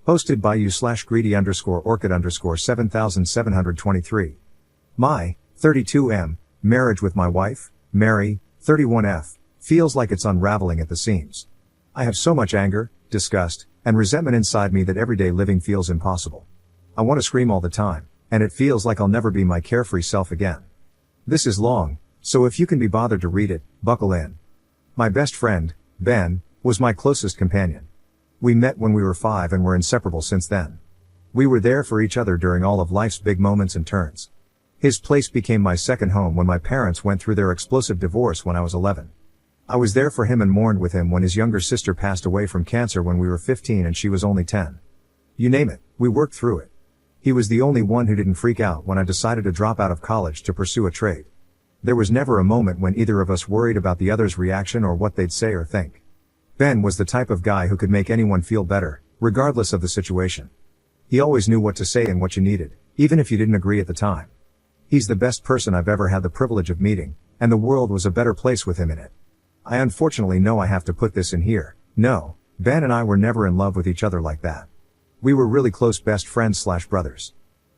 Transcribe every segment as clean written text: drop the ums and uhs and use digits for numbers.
Hosted by you/greedy_orchid_7723. My, 32M, marriage with my wife, Mary, 31F, feels like it's unraveling at the seams. I have so much anger, disgust, and resentment inside me that everyday living feels impossible. I want to scream all the time, and it feels like I'll never be my carefree self again. This is long, so if you can be bothered to read it, buckle in. My best friend, Ben, was my closest companion. We met when we were 5 and were inseparable since then. We were there for each other during all of life's big moments and turns. His place became my second home when my parents went through their explosive divorce when I was 11. I was there for him and mourned with him when his younger sister passed away from cancer when we were 15 and she was only 10. You name it, we worked through it. He was the only one who didn't freak out when I decided to drop out of college to pursue a trade. There was never a moment when either of us worried about the other's reaction or what they'd say or think. Ben was the type of guy who could make anyone feel better, regardless of the situation. He always knew what to say and what you needed, even if you didn't agree at the time. He's the best person I've ever had the privilege of meeting, and the world was a better place with him in it. I unfortunately know I have to put this in here. No, Ben and I were never in love with each other like that. We were really close best friends/brothers.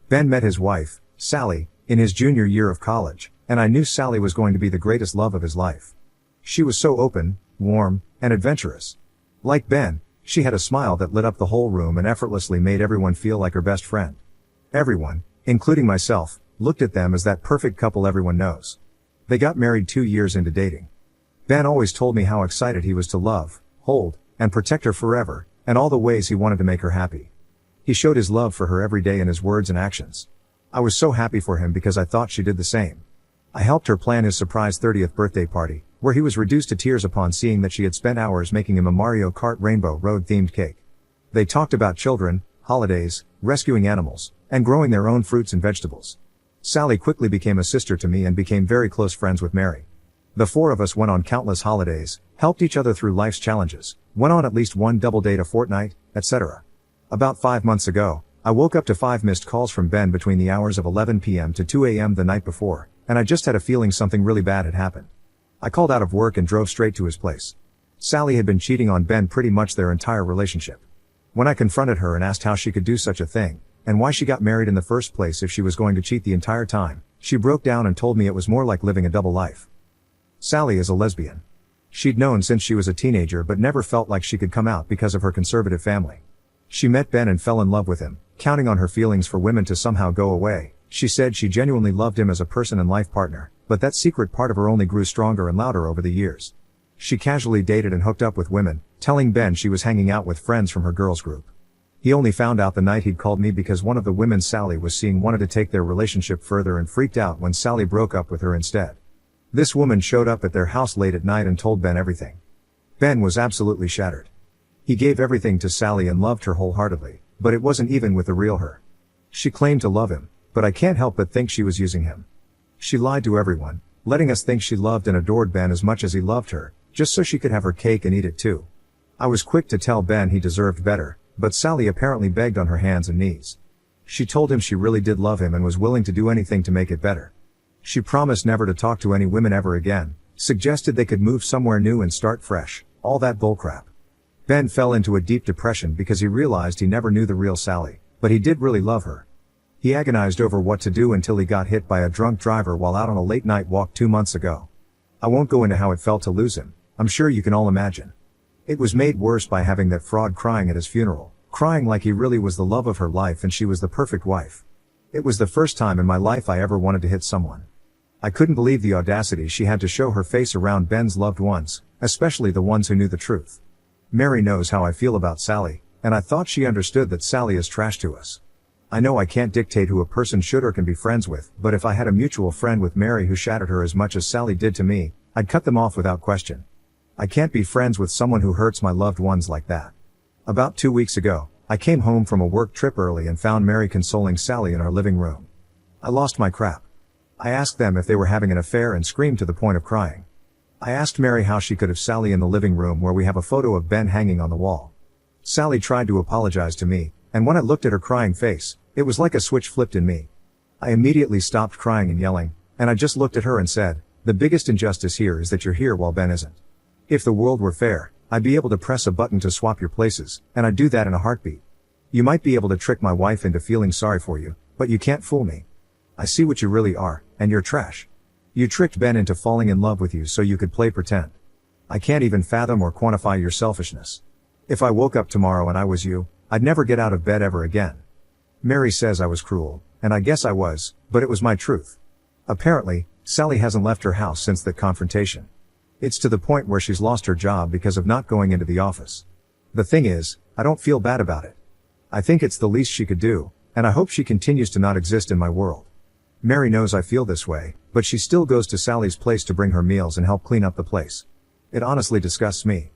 Ben met his wife, Sally, in his junior year of college, and I knew Sally was going to be the greatest love of his life. She was so open, warm, and adventurous. Like Ben, she had a smile that lit up the whole room and effortlessly made everyone feel like her best friend. Everyone, including myself, looked at them as that perfect couple everyone knows. They got married 2 years into dating. Ben always told me how excited he was to love, hold, and protect her forever, and all the ways he wanted to make her happy. He showed his love for her every day in his words and actions. I was so happy for him because I thought she did the same. I helped her plan his surprise 30th birthday party, where he was reduced to tears upon seeing that she had spent hours making him a Mario Kart Rainbow Road themed cake. They talked about children, holidays, rescuing animals, and growing their own fruits and vegetables. Sally quickly became a sister to me and became very close friends with Mary. The four of us went on countless holidays, helped each other through life's challenges, went on at least one double date a fortnight, etc. About 5 months ago, I woke up to 5 missed calls from Ben between the hours of 11 p.m. to 2 a.m. the night before, and I just had a feeling something really bad had happened. I called out of work and drove straight to his place. Sally had been cheating on Ben pretty much their entire relationship. When I confronted her and asked how she could do such a thing, and why she got married in the first place if she was going to cheat the entire time, she broke down and told me it was more like living a double life. Sally is a lesbian. She'd known since she was a teenager but never felt like she could come out because of her conservative family. She met Ben and fell in love with him, counting on her feelings for women to somehow go away. She said she genuinely loved him as a person and life partner, but that secret part of her only grew stronger and louder over the years. She casually dated and hooked up with women, telling Ben she was hanging out with friends from her girls group. He only found out the night he'd called me because one of the women Sally was seeing wanted to take their relationship further and freaked out when Sally broke up with her instead. This woman showed up at their house late at night and told Ben everything. Ben was absolutely shattered. He gave everything to Sally and loved her wholeheartedly, but it wasn't even with the real her. She claimed to love him, but I can't help but think she was using him. She lied to everyone, letting us think she loved and adored Ben as much as he loved her, just so she could have her cake and eat it too. I was quick to tell Ben he deserved better, but Sally apparently begged on her hands and knees. She told him she really did love him and was willing to do anything to make it better. She promised never to talk to any women ever again, suggested they could move somewhere new and start fresh, all that bullcrap. Ben fell into a deep depression because he realized he never knew the real Sally, but he did really love her. He agonized over what to do until he got hit by a drunk driver while out on a late night walk 2 months ago. I won't go into how it felt to lose him, I'm sure you can all imagine. It was made worse by having that fraud crying at his funeral, crying like he really was the love of her life and she was the perfect wife. It was the first time in my life I ever wanted to hit someone. I couldn't believe the audacity she had to show her face around Ben's loved ones, especially the ones who knew the truth. Mary knows how I feel about Sally, and I thought she understood that Sally is trash to us. I know I can't dictate who a person should or can be friends with, but if I had a mutual friend with Mary who shattered her as much as Sally did to me, I'd cut them off without question. I can't be friends with someone who hurts my loved ones like that. About 2 weeks ago, I came home from a work trip early and found Mary consoling Sally in our living room. I lost my crap. I asked them if they were having an affair and screamed to the point of crying. I asked Mary how she could have Sally in the living room where we have a photo of Ben hanging on the wall. Sally tried to apologize to me, and when I looked at her crying face, it was like a switch flipped in me. I immediately stopped crying and yelling, and I just looked at her and said, "The biggest injustice here is that you're here while Ben isn't. If the world were fair, I'd be able to press a button to swap your places, and I'd do that in a heartbeat. You might be able to trick my wife into feeling sorry for you, but you can't fool me. I see what you really are, and you're trash. You tricked Ben into falling in love with you so you could play pretend. I can't even fathom or quantify your selfishness. If I woke up tomorrow and I was you, I'd never get out of bed ever again. Mary says I was cruel, and I guess I was, but it was my truth. Apparently, Sally hasn't left her house since that confrontation. It's to the point where she's lost her job because of not going into the office. The thing is, I don't feel bad about it. I think it's the least she could do, and I hope she continues to not exist in my world. Mary knows I feel this way, but she still goes to Sally's place to bring her meals and help clean up the place. It honestly disgusts me.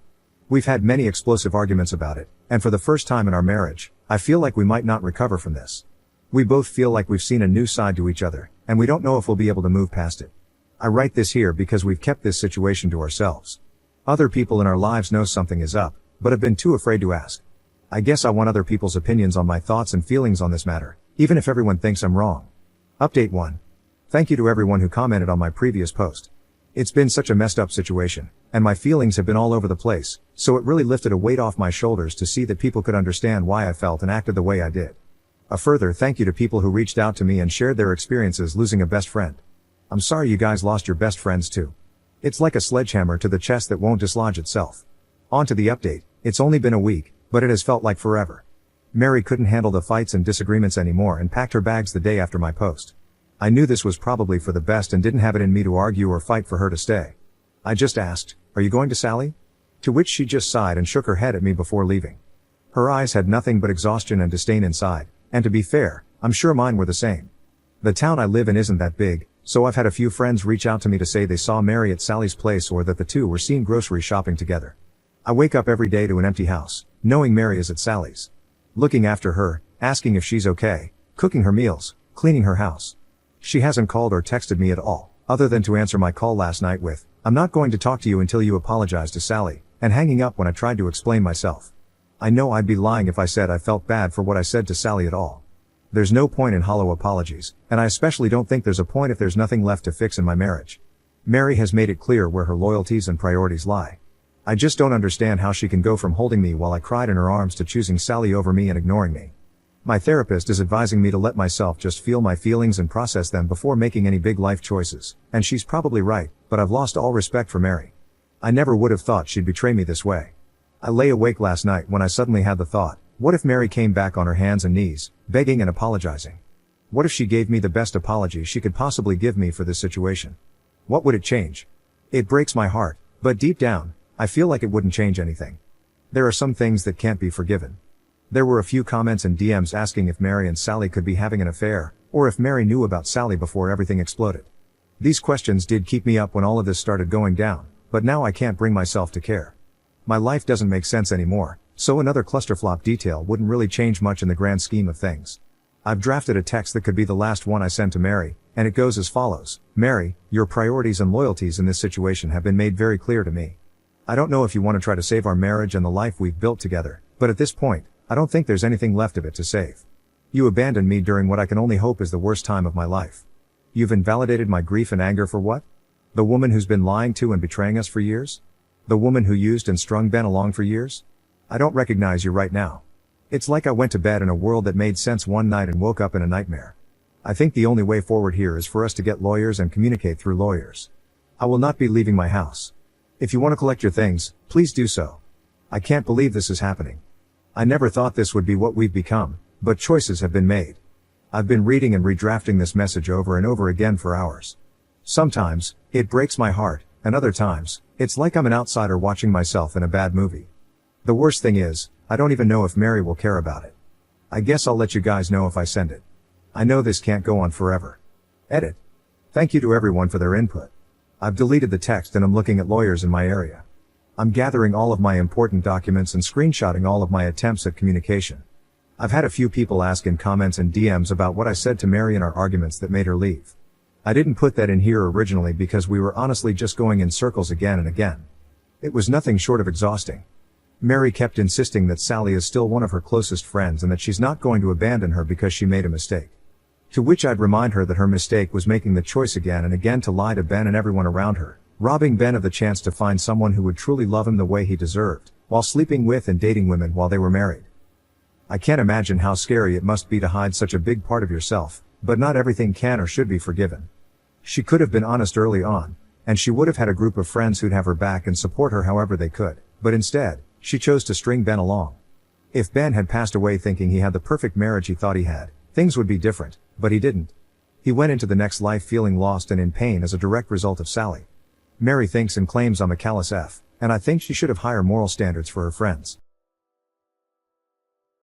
We've had many explosive arguments about it, and for the first time in our marriage, I feel like we might not recover from this. We both feel like we've seen a new side to each other, and we don't know if we'll be able to move past it. I write this here because we've kept this situation to ourselves. Other people in our lives know something is up, but have been too afraid to ask. I guess I want other people's opinions on my thoughts and feelings on this matter, even if everyone thinks I'm wrong. Update 1. Thank you to everyone who commented on my previous post. It's been such a messed up situation, and my feelings have been all over the place, so it really lifted a weight off my shoulders to see that people could understand why I felt and acted the way I did. A further thank you to people who reached out to me and shared their experiences losing a best friend. I'm sorry you guys lost your best friends too. It's like a sledgehammer to the chest that won't dislodge itself. On to the update. It's only been a week, but it has felt like forever. Mary couldn't handle the fights and disagreements anymore and packed her bags the day after my post. I knew this was probably for the best and didn't have it in me to argue or fight for her to stay. I just asked, "Are you going to Sally?" To which she just sighed and shook her head at me before leaving. Her eyes had nothing but exhaustion and disdain inside, and to be fair, I'm sure mine were the same. The town I live in isn't that big, so I've had a few friends reach out to me to say they saw Mary at Sally's place or that the two were seen grocery shopping together. I wake up every day to an empty house, knowing Mary is at Sally's. Looking after her, asking if she's okay, cooking her meals, cleaning her house. She hasn't called or texted me at all, other than to answer my call last night with, "I'm not going to talk to you until you apologize to Sally," and hanging up when I tried to explain myself. I know I'd be lying if I said I felt bad for what I said to Sally at all. There's no point in hollow apologies, and I especially don't think there's a point if there's nothing left to fix in my marriage. Mary has made it clear where her loyalties and priorities lie. I just don't understand how she can go from holding me while I cried in her arms to choosing Sally over me and ignoring me. My therapist is advising me to let myself just feel my feelings and process them before making any big life choices, and she's probably right, but I've lost all respect for Mary. I never would have thought she'd betray me this way. I lay awake last night when I suddenly had the thought, what if Mary came back on her hands and knees, begging and apologizing? What if she gave me the best apology she could possibly give me for this situation? What would it change? It breaks my heart, but deep down, I feel like it wouldn't change anything. There are some things that can't be forgiven. There were a few comments and DMs asking if Mary and Sally could be having an affair, or if Mary knew about Sally before everything exploded. These questions did keep me up when all of this started going down, but now I can't bring myself to care. My life doesn't make sense anymore, so another clusterflop detail wouldn't really change much in the grand scheme of things. I've drafted a text that could be the last one I send to Mary, and it goes as follows. Mary, your priorities and loyalties in this situation have been made very clear to me. I don't know if you want to try to save our marriage and the life we've built together, but at this point, I don't think there's anything left of it to save. You abandoned me during what I can only hope is the worst time of my life. You've invalidated my grief and anger for what? The woman who's been lying to and betraying us for years? The woman who used and strung Ben along for years? I don't recognize you right now. It's like I went to bed in a world that made sense one night and woke up in a nightmare. I think the only way forward here is for us to get lawyers and communicate through lawyers. I will not be leaving my house. If you want to collect your things, please do so. I can't believe this is happening. I never thought this would be what we've become, but choices have been made. I've been reading and redrafting this message over and over again for hours. Sometimes, it breaks my heart, and other times, it's like I'm an outsider watching myself in a bad movie. The worst thing is, I don't even know if Mary will care about it. I guess I'll let you guys know if I send it. I know this can't go on forever. Edit. Thank you to everyone for their input. I've deleted the text and I'm looking at lawyers in my area. I'm gathering all of my important documents and screenshotting all of my attempts at communication. I've had a few people ask in comments and DMs about what I said to Mary in our arguments that made her leave. I didn't put that in here originally because we were honestly just going in circles again and again. It was nothing short of exhausting. Mary kept insisting that Sally is still one of her closest friends and that she's not going to abandon her because she made a mistake. To which I'd remind her that her mistake was making the choice again and again to lie to Ben and everyone around her, robbing Ben of the chance to find someone who would truly love him the way he deserved, while sleeping with and dating women while they were married. I can't imagine how scary it must be to hide such a big part of yourself, but not everything can or should be forgiven. She could have been honest early on, and she would have had a group of friends who'd have her back and support her however they could, but instead, she chose to string Ben along. If Ben had passed away thinking he had the perfect marriage he thought he had, things would be different, but he didn't. He went into the next life feeling lost and in pain as a direct result of Sally. Mary thinks and claims I'm a callous F, and I think she should have higher moral standards for her friends.